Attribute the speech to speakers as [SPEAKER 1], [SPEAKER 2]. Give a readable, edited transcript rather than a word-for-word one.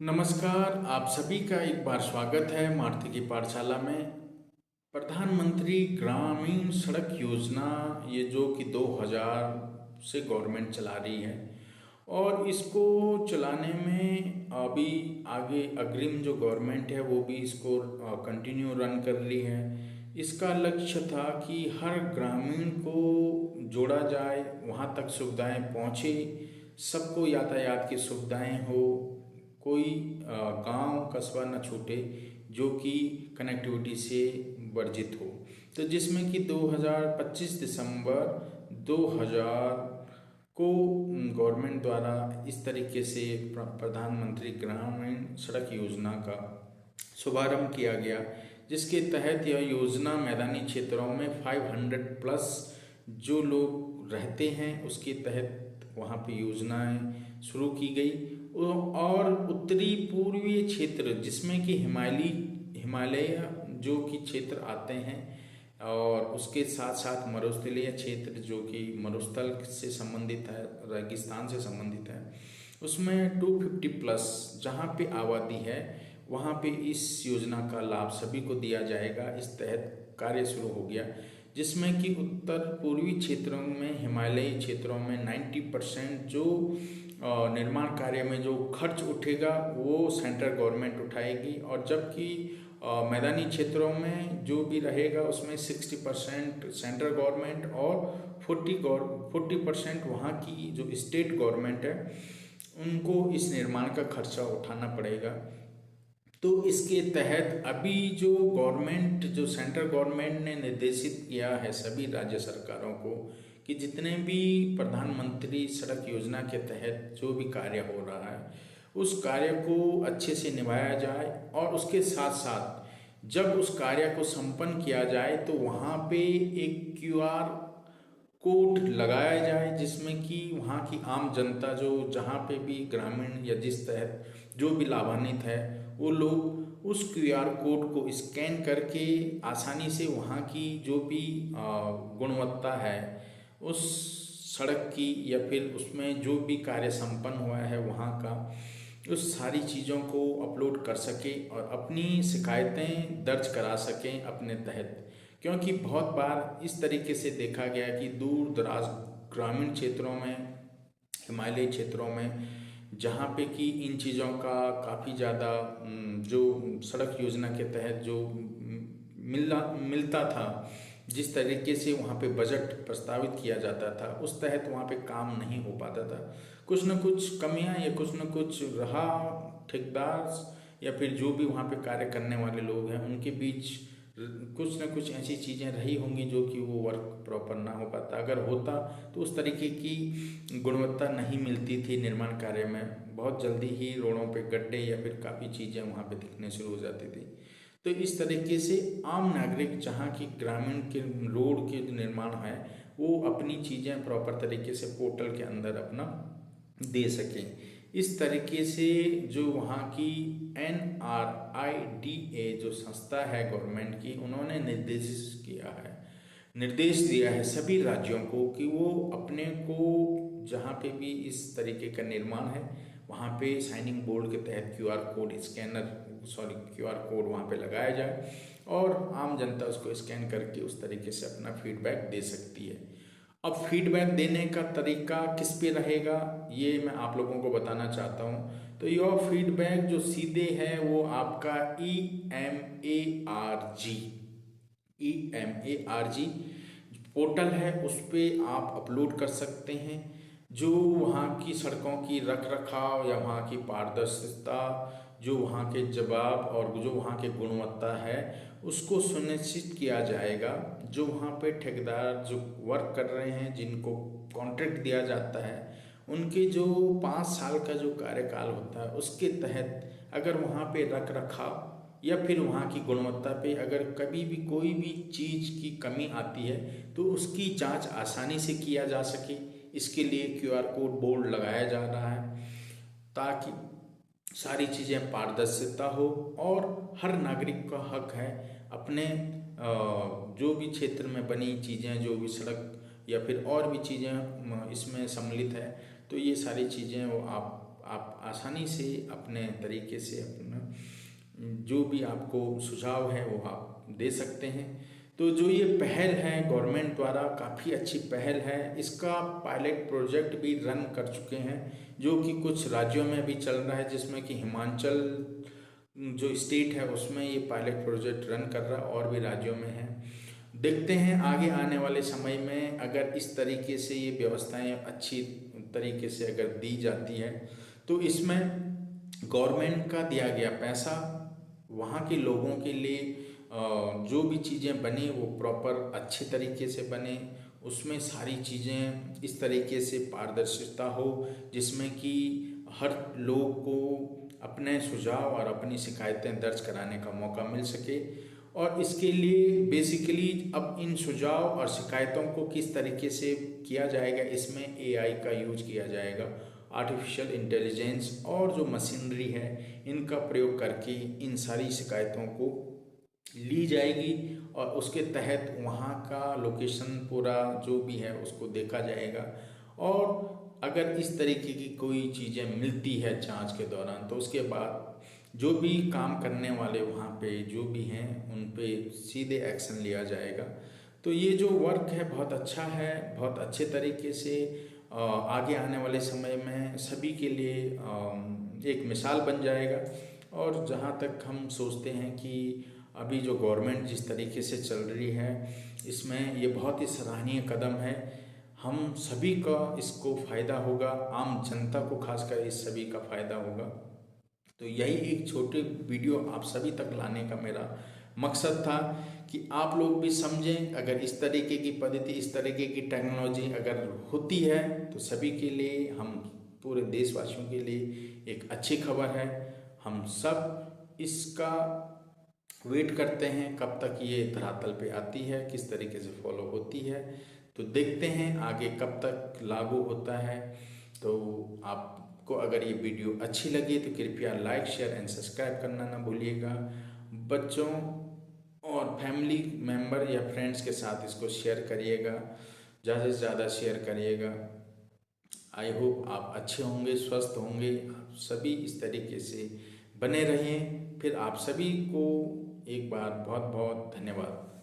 [SPEAKER 1] नमस्कार, आप सभी का एक बार स्वागत है मारुति की पाठशाला में। प्रधानमंत्री ग्रामीण सड़क योजना ये जो कि 2000 से गवर्नमेंट चला रही है और इसको चलाने में अभी आगे अग्रिम जो गवर्नमेंट है वो भी इसको कंटिन्यू रन कर रही है। इसका लक्ष्य था कि हर ग्रामीण को जोड़ा जाए, वहाँ तक सुविधाएं पहुँचे, सबको यातायात की सुविधाएं हो, कोई गांव कस्बा न छूटे जो कि कनेक्टिविटी से वर्जित हो। तो जिसमें कि 2025 दिसंबर 2000 को गवर्नमेंट द्वारा इस तरीके से प्रधानमंत्री ग्रामीण सड़क योजना का शुभारंभ किया गया, जिसके तहत यह योजना मैदानी क्षेत्रों में 500 प्लस जो लोग रहते हैं उसके तहत वहाँ पे योजनाएं शुरू की गई। और उत्तरी पूर्वीय क्षेत्र जिसमें कि हिमालय जो कि क्षेत्र आते हैं और उसके साथ साथ मरुस्थलीय क्षेत्र जो कि मरुस्थल से संबंधित है, रेगिस्तान से संबंधित है, उसमें 250 प्लस जहाँ पे आबादी है वहाँ पे इस योजना का लाभ सभी को दिया जाएगा। इस तहत कार्य शुरू हो गया, जिसमें कि उत्तर पूर्वी क्षेत्रों में, हिमालयी क्षेत्रों में 90% जो निर्माण कार्य में जो खर्च उठेगा वो सेंट्रल गवर्नमेंट उठाएगी, और जबकि मैदानी क्षेत्रों में जो भी रहेगा उसमें 60% सेंट्रल गवर्नमेंट और 40% वहाँ की जो स्टेट गवर्नमेंट है उनको इस निर्माण का खर्चा उठाना पड़ेगा। तो इसके तहत अभी जो गवर्नमेंट, जो सेंट्रल गवर्नमेंट ने निर्देशित किया है सभी राज्य सरकारों को कि जितने भी प्रधानमंत्री सड़क योजना के तहत जो भी कार्य हो रहा है उस कार्य को अच्छे से निभाया जाए, और उसके साथ साथ जब उस कार्य को संपन्न किया जाए तो वहाँ पे एक क्यूआर कोड लगाया जाए, जिसमें कि वहाँ की आम जनता जो जहाँ पे भी ग्रामीण या जिस तहत जो भी लाभान्वित है वो लोग उस क्यूआर कोड को स्कैन करके आसानी से वहाँ की जो भी गुणवत्ता है उस सड़क की या फिर उसमें जो भी कार्य संपन्न हुआ है वहाँ का, उस सारी चीज़ों को अपलोड कर सके और अपनी शिकायतें दर्ज करा सकें अपने तहत। क्योंकि बहुत बार इस तरीके से देखा गया कि दूर दराज ग्रामीण क्षेत्रों में, हिमालयी क्षेत्रों में, जहाँ पे कि इन चीज़ों का काफ़ी ज़्यादा जो सड़क योजना के तहत जो मिलता था, जिस तरीके से वहाँ पे बजट प्रस्तावित किया जाता था उस तहत वहाँ पे काम नहीं हो पाता था। कुछ न कुछ कमियां या कुछ न कुछ रहा, ठेकेदार या फिर जो भी वहाँ पे कार्य करने वाले लोग हैं उनके बीच कुछ न कुछ ऐसी चीज़ें रही होंगी जो कि वो वर्क प्रॉपर ना हो पाता। अगर होता तो उस तरीके की गुणवत्ता नहीं मिलती थी निर्माण कार्य में, बहुत जल्दी ही रोडों पे गड्ढे या फिर काफ़ी चीज़ें वहाँ पे दिखने शुरू हो जाती थी। तो इस तरीके से आम नागरिक जहाँ की ग्रामीण के रोड के जो निर्माण है वो अपनी चीज़ें प्रॉपर तरीके से पोर्टल के अंदर अपना दे सकें। इस तरीके से जो वहाँ की NRIDA जो संस्था है गवर्नमेंट की, उन्होंने निर्देश दिया है सभी राज्यों को कि वो अपने को जहाँ पे भी इस तरीके का निर्माण है वहाँ पे साइनिंग बोर्ड के तहत क्यूआर कोड वहाँ पे लगाया जाए और आम जनता उसको स्कैन करके उस तरीके से अपना फीडबैक दे सकती है। अब फीडबैक देने का तरीका किस पे रहेगा ये मैं आप लोगों को बताना चाहता हूँ। तो यह फीडबैक जो सीधे है वो आपका EMARG पोर्टल है, उस पर आप अपलोड कर सकते हैं। जो वहाँ की सड़कों की रख रखाव या वहाँ की पारदर्शिता, जो वहाँ के जवाब और जो वहाँ की गुणवत्ता है उसको सुनिश्चित किया जाएगा। जो वहाँ पे ठेकेदार जो वर्क कर रहे हैं, जिनको कॉन्ट्रैक्ट दिया जाता है, उनके जो 5 साल का जो कार्यकाल होता है उसके तहत अगर वहाँ पे रख रखाव या फिर वहाँ की गुणवत्ता पे अगर कभी भी कोई भी चीज़ की कमी आती है तो उसकी जांच आसानी से किया जा सके, इसके लिए क्यूआर कोड बोर्ड लगाया जा रहा है ताकि सारी चीज़ें पारदर्शिता हो और हर नागरिक का हक है अपने जो भी क्षेत्र में बनी चीज़ें, जो भी सड़क या फिर और भी चीज़ें इसमें सम्मिलित है, तो ये सारी चीज़ें वो आप आप आसानी से अपने तरीके से अपना जो भी आपको सुझाव है वो आप दे सकते हैं। तो जो ये पहल है गवर्नमेंट द्वारा, काफ़ी अच्छी पहल है। इसका पायलट प्रोजेक्ट भी रन कर चुके हैं, जो कि कुछ राज्यों में भी चल रहा है, जिसमें कि हिमाचल जो स्टेट है उसमें ये पायलट प्रोजेक्ट रन कर रहा है, और भी राज्यों में है। देखते हैं आगे आने वाले समय में अगर इस तरीके से ये व्यवस्थाएं अच्छी तरीके से अगर दी जाती है, तो इसमें गवर्नमेंट का दिया गया पैसा वहाँ के लोगों के लिए जो भी चीज़ें बने वो प्रॉपर अच्छे तरीके से बने, उसमें सारी चीज़ें इस तरीके से पारदर्शिता हो जिसमें कि हर लोग को अपने सुझाव और अपनी शिकायतें दर्ज कराने का मौका मिल सके। और इसके लिए बेसिकली अब इन सुझाव और शिकायतों को किस तरीके से किया जाएगा, इसमें एआई का यूज किया जाएगा, आर्टिफिशियल इंटेलिजेंस और जो मशीनरी है इनका प्रयोग करके इन सारी शिकायतों को ली जाएगी, और उसके तहत वहाँ का लोकेशन पूरा जो भी है उसको देखा जाएगा। और अगर इस तरीके की कोई चीज़ें मिलती है जांच के दौरान, तो उसके बाद जो भी काम करने वाले वहाँ पे जो भी हैं उन पे सीधे एक्शन लिया जाएगा। तो ये जो वर्क है बहुत अच्छा है, बहुत अच्छे तरीके से आगे आने वाले समय में सभी के लिए एक मिसाल बन जाएगा। और जहाँ तक हम सोचते हैं कि अभी जो गवर्नमेंट जिस तरीके से चल रही है, इसमें ये बहुत ही सराहनीय कदम है। हम सभी का इसको फ़ायदा होगा, आम जनता को खासकर इस सभी का फ़ायदा होगा। तो यही एक छोटे वीडियो आप सभी तक लाने का मेरा मकसद था कि आप लोग भी समझें। अगर इस तरीके की पद्धति, इस तरीके की टेक्नोलॉजी अगर होती है तो सभी के लिए, हम पूरे देशवासियों के लिए एक अच्छी खबर है। हम सब इसका वेट करते हैं कब तक ये धरातल पे आती है, किस तरीके से फॉलो होती है। तो देखते हैं आगे कब तक लागू होता है। तो आपको अगर ये वीडियो अच्छी लगी तो कृपया लाइक, शेयर एंड सब्सक्राइब करना ना भूलिएगा। बच्चों और फैमिली मेम्बर या फ्रेंड्स के साथ इसको शेयर करिएगा, ज़्यादा से ज़्यादा शेयर करिएगा। आई होप आप अच्छे होंगे, स्वस्थ होंगे, आप सभी इस तरीके से बने रहें। फिर आप सभी को एक बार बहुत बहुत धन्यवाद।